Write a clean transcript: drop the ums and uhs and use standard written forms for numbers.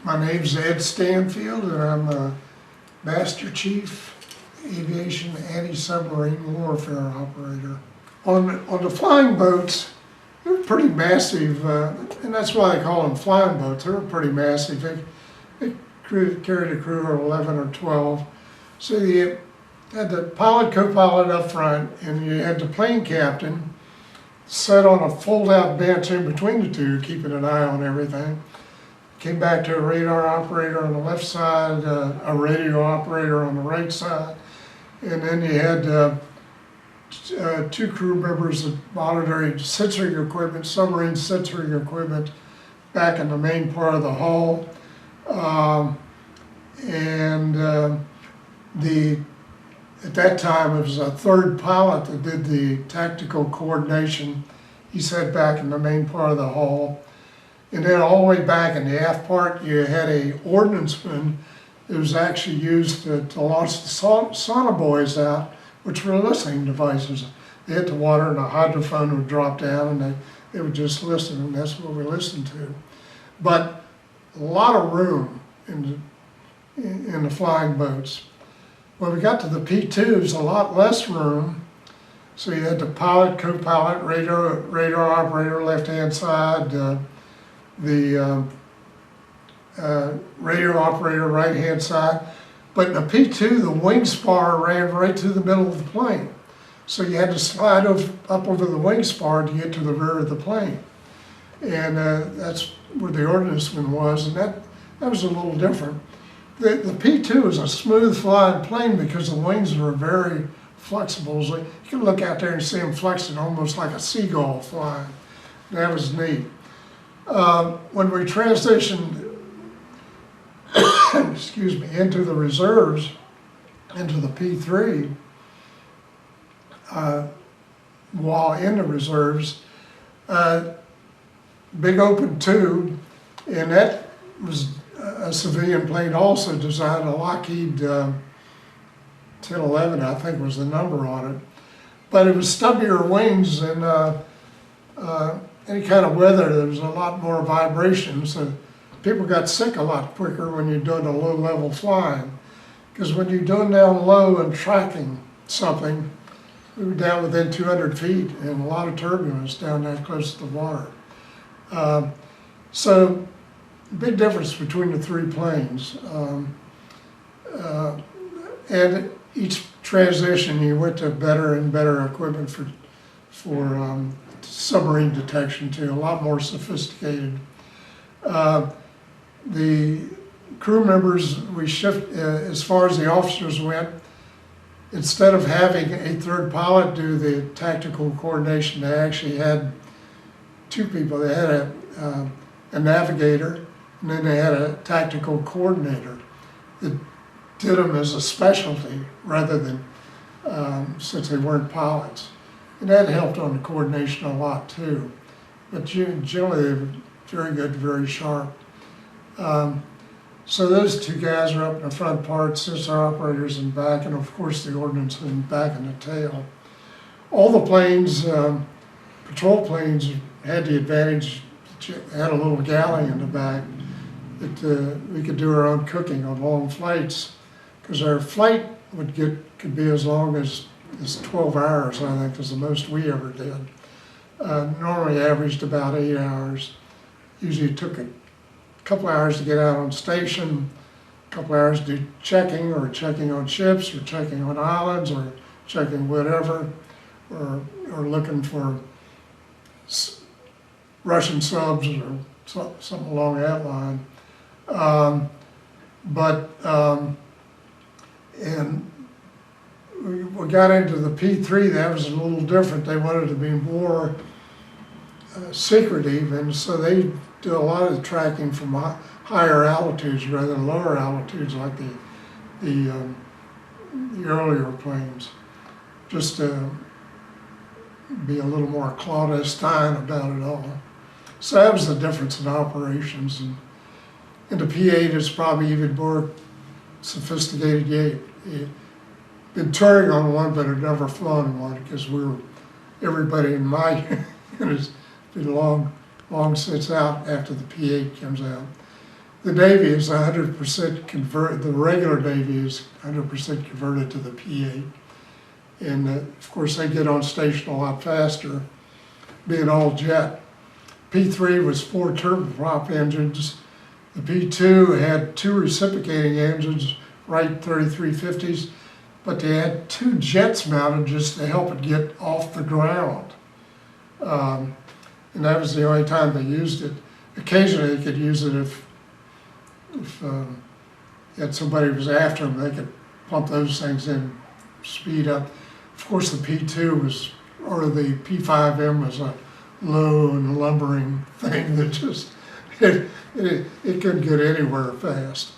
My name's Ed Stanfield, and I'm the Master Chief Aviation Anti-Submarine Warfare Operator. On the flying boats, they're pretty massive, and that's why they call them flying boats. They're pretty massive. They carried a crew of 11 or 12. So you had the pilot, co-pilot up front, and you had the plane captain sat on a fold-out bench in between the two, keeping an eye on everything. Came back to a radar operator on the left side, a radio operator on the right side, and then you had two crew members that monitored sensory equipment, submarine sensory equipment, back in the main part of the hull. At that time, it was a third pilot that did the tactical coordination. He sat back in the main part of the hull. And then all the way back in the aft part, you had a ordnanceman that was actually used to launch the sonobuoys out, which were listening devices. They hit the water and a hydrophone would drop down and they would just listen, and that's what we listened to. But a lot of room in the flying boats. When we got to the P2s, a lot less room. So you had the pilot, co-pilot, radar operator, left-hand side, the radio operator, right-hand side. But in the P2, the wing spar ran right through the middle of the plane. So you had to slide up over the wing spar to get to the rear of the plane. And that's where the ordnanceman was, and that was a little different. The P2 is a smooth flying plane because the wings are very flexible. So you can look out there and see them flexing almost like a seagull flying. That was neat. When we transitioned excuse me, into the reserves, into the P3, while in the reserves, big open tube, and that was a civilian plane also designed, a Lockheed 1011, I think was the number on it. But it was stubbier wings, and any kind of weather, there was a lot more vibration, so people got sick a lot quicker when you're doing a low-level flying. Because when you're doing down low and tracking something, we were down within 200 feet and a lot of turbulence down that close to the water. So, big difference between the three planes. And each transition, you went to better and better equipment for submarine detection too, a lot more sophisticated. The crew members, we shift, as far as the officers went, instead of having a third pilot do the tactical coordination, they actually had two people. They had a navigator, and then they had a tactical coordinator that did them as a specialty rather than, since they weren't pilots. And that helped on the coordination a lot too. But generally they were very good, very sharp. So those two guys are up in the front part, sensor operators in back, and of course the ordnanceman back in the tail. All the planes, patrol planes, had the advantage that you had a little galley in the back that we could do our own cooking on long flights, because our flight could be as long as 12 hours, I think, is the most we ever did. Normally averaged about 8 hours. Usually it took a couple hours to get out on station, a couple hours to do checking, or checking on ships, or checking on islands, or checking whatever, or looking for Russian subs or something along that line. And we got into the P3, that was a little different. They wanted to be more secretive, and so they do a lot of the tracking from higher altitudes rather than lower altitudes like the earlier planes, just to be a little more clandestine about it all. So that was the difference in operations. And in the P8, it's probably even more sophisticated. You've been touring on one, but have never flown one, because everybody in my unit has been long since out after the P8 comes out. The Navy is 100% convert. The regular Navy is 100% converted to the P8, and of course they get on station a lot faster, being all jet. P3 was 4 turboprop engines. The P2 had 2 reciprocating engines, Wright 3350s, but they had 2 jets mounted just to help it get off the ground. And that was the only time they used it. Occasionally they could use it if had somebody who was after them, they could pump those things in, speed up. Of course, the P2 was, or the P5M was a low and lumbering thing that just, it couldn't get anywhere fast.